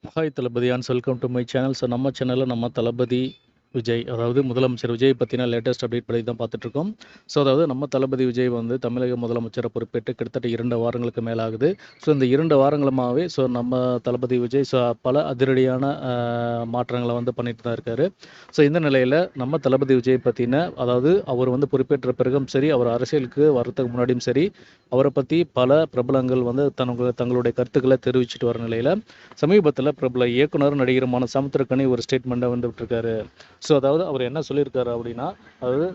Hi Thalapathy welcome to my channel. So நம்ம சேனலில் நம்ம தளபதி விஜய், அதாவது முதலமைச்சர் விஜய் பற்றின லேட்டஸ்ட் அப்டேட் படி தான் பார்த்துட்ருக்கோம். ஸோ அதாவது நம்ம தளபதி விஜய் வந்து தமிழக முதலமைச்சரை பொறுப்பேற்று கிட்டத்தட்ட 2 வாரங்களுக்கு மேலே ஆகுது. ஸோ இந்த 2 வாரங்களுமாகவே நம்ம தளபதி விஜய் பல அதிரடியான மாற்றங்களை வந்து பண்ணிட்டு தான் இருக்கார். ஸோ இந்த நிலையில் நம்ம தளபதி விஜய் பற்றின, அதாவது அவர் வந்து பொறுப்பேற்ற பிறகும் சரி, அவர் அரசியலுக்கு வர்றதுக்கு முன்னாடியும் சரி, அவரை பற்றி பல பிரபலங்கள் வந்து தங்களுடைய கருத்துக்களை தெரிவிச்சுட்டு வர நிலையில் சமீபத்தில் பிரபல இயக்குனர் நடிகருமான சமுத்திரக்கனி ஒரு ஸ்டேட்மெண்ட்டை வந்து விட்டுருக்காரு. ஸோ அதாவது அவர் என்ன சொல்லியிருக்காரு அப்படின்னா, அதாவது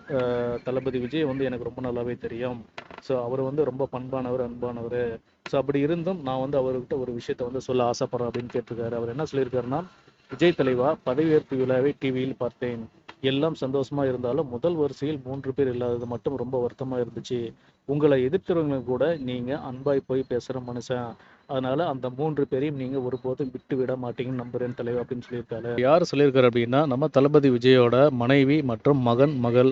தளபதி விஜய் வந்து எனக்கு ரொம்ப நல்லாவே தெரியும். ஸோ அவர் வந்து ரொம்ப பண்பானவர், அன்பானவர். ஸோ அப்படி இருந்தும் நான் வந்து அவர்கிட்ட ஒரு விஷயத்த வந்து சொல்ல ஆசைப்படுறேன் அப்படின்னு கேட்டிருக்காரு. அவர் என்ன சொல்லியிருக்காருன்னா, விஜய் தலைவா, பதவியேற்பு விழாவை டிவியில் பார்த்தேன். எல்லாம் சந்தோஷமா இருந்தாலும் முதல் வரிசையில் 3 பேர் இல்லாதது மட்டும் ரொம்ப வருத்தமாக இருந்துச்சு. உங்களை எதிர்க்கிறவங்க கூட நீங்கள் அன்பாய் போய் பேசுகிற மனுஷன். அதனால அந்த 3 பேரையும் நீங்கள் ஒருபோதும் விட்டு விட மாட்டீங்கன்னு நம்புறேன் தலைவர் அப்படின்னு சொல்லியிருக்காரு. யார் சொல்லியிருக்காரு அப்படின்னா, நம்ம தளபதி விஜயோட மனைவி மற்றும் மகன், மகள்,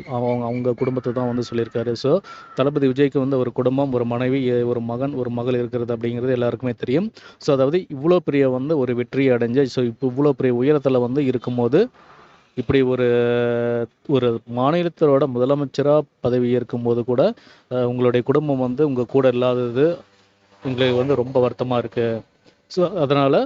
அவங்க குடும்பத்தை தான் வந்து சொல்லியிருக்காரு. ஸோ தளபதி விஜய்க்கு வந்து ஒரு குடும்பம், ஒரு மனைவி, ஒரு மகன், ஒரு மகள் இருக்கிறது அப்படிங்கிறது எல்லாருக்குமே தெரியும். ஸோ அதாவது இவ்வளோ பெரிய வந்து ஒரு வெற்றி அடைஞ்ச, ஸோ இப்போ இவ்வளோ பெரிய உயரத்தில் வந்து இருக்கும்போது, இப்படி ஒரு ஒரு மாநிலத்தோட முதலமைச்சராக பதவி ஏற்கும்போது கூட உங்களுடைய குடும்பம் வந்து உங்கள் கூட இல்லாதது எங்களுக்கு வந்து ரொம்ப வருத்தமாக இருக்குது. ஸோ அதனால்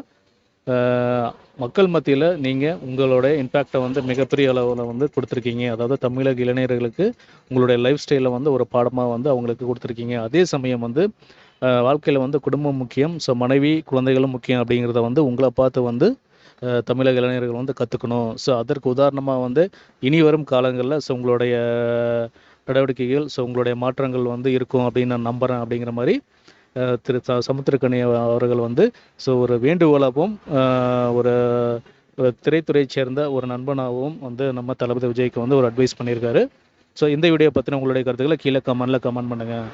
மக்கள் மத்தியில் நீங்கள் உங்களோட இம்பேக்டை வந்து மிகப்பெரிய அளவில் வந்து கொடுத்துருக்கீங்க. அதாவது தமிழக இளைஞர்களுக்கு உங்களுடைய லைஃப் ஸ்டைலில் வந்து ஒரு பாடமாக வந்து அவங்களுக்கு கொடுத்துருக்கீங்க. அதே சமயம் வந்து வாழ்க்கையில் வந்து குடும்பம் முக்கியம், ஸோ மனைவி குழந்தைகளும் முக்கியம் அப்படிங்கிறத வந்து உங்களை பார்த்து வந்து தமிழக இளைஞர்கள் வந்து கற்றுக்கணும். ஸோ அதற்கு உதாரணமாக வந்து இனி வரும் காலங்களில் உங்களுடைய நடவடிக்கைகள், உங்களுடைய மாற்றங்கள் வந்து இருக்கும் அப்படின்னு நான் நம்புகிறேன் அப்படிங்கிற மாதிரி திரு சமுத்திரக்கனி அவர்கள் வந்து ஒரு வேண்டுகோளாகவும் ஒரு திரைத்துறையை சேர்ந்த ஒரு நண்பனாகவும் வந்து நம்ம தளபதி விஜய்க்கு வந்து ஒரு அட்வைஸ் பண்ணியிருக்காரு. ஸோ இந்த வீடியோ பற்றின உங்களுடைய கருத்துக்களை கீழே கமெண்ட் பண்ணுங்கள்.